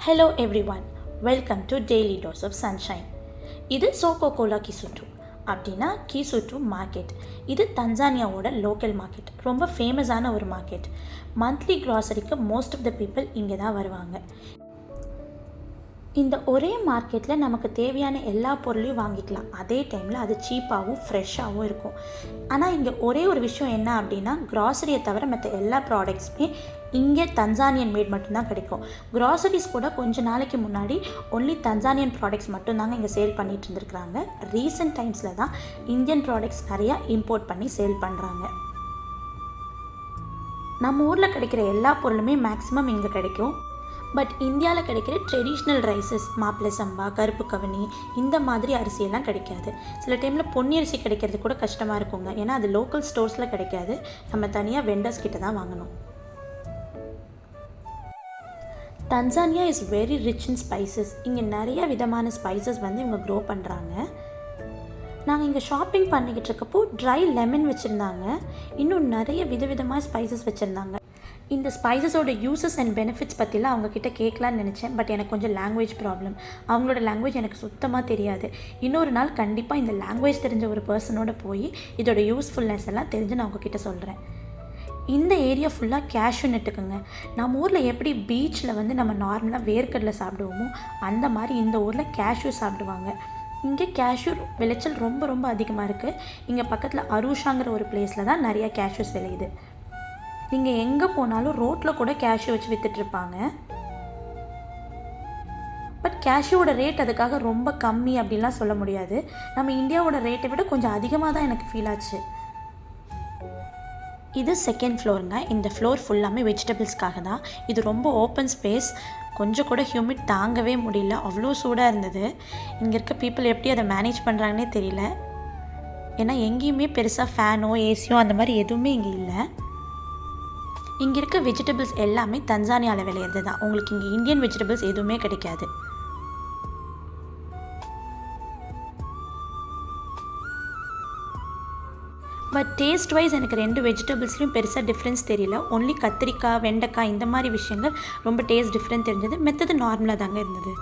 Hello everyone, welcome to Daily Dose of Sunshine. இது சோகோகோலா கிசுட்டு அப்படின்னா கிசுட்டு market. இது தன்சானியாவோட லோக்கல் மார்க்கெட். ரொம்ப ஃபேமஸான ஒரு மார்க்கெட். மந்த்லி க்ராசரிக்கு மோஸ்ட் ஆஃப் த பீப்புள் இங்கே தான் வருவாங்க. இந்த ஒரே மார்க்கெட்டில் நமக்கு தேவையான எல்லா பொருளையும் வாங்கிக்கலாம். அதே டைமில் அது சீப்பாகவும் ஃப்ரெஷ்ஷாகவும் இருக்கும். ஆனால் இங்கே ஒரே ஒரு விஷயம் என்ன அப்படின்னா, க்ராசரியை தவிர மற்ற எல்லா ப்ராடக்ட்ஸுமே இங்கே தன்சானியன் மேட் மட்டும்தான் கிடைக்கும். க்ராசரிஸ் கூட கொஞ்ச நாளைக்கு முன்னாடி ஒன்லி தன்சானியன் ப்ராடக்ட்ஸ் மட்டும்தாங்க இங்கே சேல் பண்ணிகிட்டு இருந்துருக்குறாங்க. ரீசெண்ட் டைம்ஸில் தான் இந்தியன் ப்ராடக்ட்ஸ் நிறையா இம்போர்ட் பண்ணி சேல் பண்ணுறாங்க. நம்ம ஊரில் கிடைக்கிற எல்லா பொருளுமே மேக்ஸிமம் இங்கே கிடைக்கும். பட் இந்தியாவில் கிடைக்கிற ட்ரெடிஷ்னல் ரைஸஸ், மாப்பிள்ளை சம்பா, கருப்பு கவனி, இந்த மாதிரி அரிசியெல்லாம் கிடைக்காது. சில டைமில் பொன்னி அரிசி கிடைக்கிறது கூட கஷ்டமாக இருக்குங்க. ஏன்னா அது லோக்கல் ஸ்டோர்ஸில் கிடைக்காது. நம்ம தனியாக வெண்டர்ஸ் கிட்ட தான் வாங்கணும். Tanzania is very rich in spices. இங்கே நிறைய விதமான ஸ்பைசஸ் இவங்க க்ரோ பண்ணுறாங்க. நாங்கள் இங்கே ஷாப்பிங் பண்ணிக்கிட்டு இருக்கப்போ ட்ரை லெமன் வச்சுருந்தாங்க. இன்னும் நிறைய விதவிதமாக ஸ்பைசஸ் வச்சுருந்தாங்க. இந்த ஸ்பைசஸோட யூசஸ் அண்ட் பெனிஃபிட்ஸ் பற்றிலாம் அவங்கக்கிட்ட கேட்கலான்னு நினச்சேன். பட் எனக்கு கொஞ்சம் லாங்குவேஜ் ப்ராப்ளம். அவங்களோட லாங்குவேஜ் எனக்கு சுத்தமாக தெரியாது. இன்னொரு நாள் கண்டிப்பாக இந்த லாங்குவேஜ் தெரிஞ்ச ஒரு பர்சனோட போய் இதோட யூஸ்ஃபுல்னஸ் எல்லாம் தெரிஞ்சு நான் அவங்கக்கிட்ட சொல்கிறேன். இந்த ஏரியா ஃபுல்லாக கேஷ்யூ நட்டுக்குங்க. நம்ம ஊரில் எப்படி பீச்சில் நம்ம நார்மலாக வேர்க்கடலை சாப்பிடுவோமோ அந்த மாதிரி இந்த ஊரில் கேஷ்யூ சாப்பிடுவாங்க. இங்கே கேஷ்யூ விளைச்சல் ரொம்ப ரொம்ப அதிகமாக இருக்குது. இங்கே பக்கத்தில் அரூஷாங்கிற ஒரு பிளேஸில் தான் நிறையா கேஷ்யூஸ் விளையுது. நீங்கள் எங்கே போனாலும் ரோட்டில் கூட கேஷ்யூ வச்சு விற்றுட்ருப்பாங்க. பட் கேஷ்யூவோட ரேட் அதுக்காக ரொம்ப கம்மி அப்படின்லாம் சொல்ல முடியாது. நம்ம இந்தியாவோட ரேட்டை விட கொஞ்சம் அதிகமாக தான் எனக்கு ஃபீல் ஆச்சு. இது செகண்ட் ஃப்ளோருங்க. இந்த ஃப்ளோர் ஃபுல்லாமே வெஜிடபிள்ஸ்க்காக தான். இது ரொம்ப ஓப்பன் ஸ்பேஸ். கொஞ்சம் கூட ஹியூமிட் தாங்கவே முடியல, அவ்வளோ சூடாக இருந்தது. இங்கே இருக்க பீப்புள் எப்படி அதை மேனேஜ் பண்ணுறாங்கன்னே தெரியல. ஏன்னா எங்கேயுமே பெருசாக ஃபேனோ ஏசியோ அந்த மாதிரி எதுவுமே இங்கே இல்லை. இங்கே இருக்க வெஜிடபிள்ஸ் எல்லாமே தன்சானியாவில் விளையிறது தான். உங்களுக்கு இங்கே இந்தியன் வெஜிடபிள்ஸ் எதுவுமே கிடைக்காது. பட் டேஸ்ட் வைஸ் எனக்கு ரெண்டு வெஜிடபிள்ஸ்லையும் பெருசாக டிஃப்ரென்ஸ் தெரியல. ஒன்லி கத்திரிக்காய், வெண்டைக்காய் இந்த மாதிரி விஷயங்கள் ரொம்ப டேஸ்ட் டிஃப்ரெண்ட் தெரிஞ்சது. மெத்தது நார்மலாக தாங்க இருந்தது.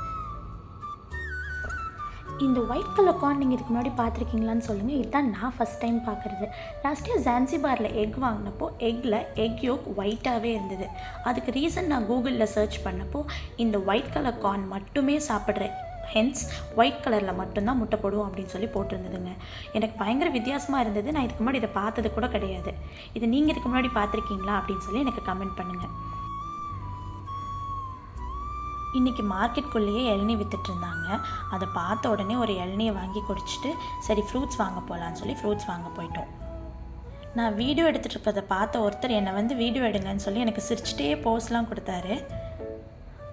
இந்த ஒயிட் கலர் கார்ன் நீங்கள் இதுக்கு முன்னாடி பார்த்துருக்கீங்களான்னு சொல்லுங்கள். இதுதான் நான் ஃபஸ்ட் டைம் பார்க்குறது. லாஸ்ட் இயர் ஜான்சிபாரில் எக் வாங்கினப்போ எக்கில் எக் யோக் ஒயிட்டாகவே இருந்தது. அதுக்கு ரீசன் நான் கூகுளில் சர்ச் பண்ணப்போ இந்த ஒயிட் கலர் கார்ன் மட்டுமே சாப்பிட்றேன், ஹென்ஸ் ஒயிட் கலரில் மட்டும்தான் முட்டை போடுவோம் அப்படின்னு சொல்லி போட்டிருந்ததுங்க. எனக்கு பயங்கர வித்தியாசமாக இருந்தது. நான் இதுக்கு முன்னாடி இதை பார்த்தது கூட கிடையாது. இதை நீங்கள் இதுக்கு முன்னாடி பார்த்துருக்கீங்களா அப்படின்னு சொல்லி எனக்கு கமெண்ட் பண்ணுங்கள். இன்றைக்கி மார்க்கெட்குள்ளேயே இளநீ விற்றுட்ருந்தாங்க. அதை பார்த்த உடனே ஒரு இளநியை வாங்கி குடிச்சிட்டு சரி ஃப்ரூட்ஸ் வாங்க போகலான்னு சொல்லி ஃப்ரூட்ஸ் வாங்க போயிட்டோம். நான் வீடியோ எடுத்துகிட்டு இருப்பதை பார்த்த ஒருத்தர் என்னை வீடியோ எடுங்கன்னு சொல்லி எனக்கு சிரிச்சிட்டே போஸ்லாம் கொடுத்தாரு.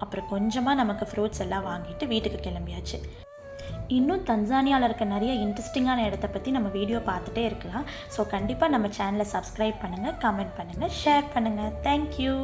அப்புறம் கொஞ்சமாக நமக்கு ஃப்ரூட்ஸ் எல்லாம் வாங்கிட்டு வீட்டுக்கு கிளம்பியாச்சு. இன்னும் தன்சானியாவில் இருக்க நிறைய இன்ட்ரெஸ்டிங்கான இடத்த பற்றி நம்ம வீடியோ பார்த்துட்டே இருக்கலாம். ஸோ கண்டிப்பாக நம்ம சேனலை சப்ஸ்கிரைப் பண்ணுங்கள், கமெண்ட் பண்ணுங்கள், ஷேர் பண்ணுங்கள். தேங்க்யூ.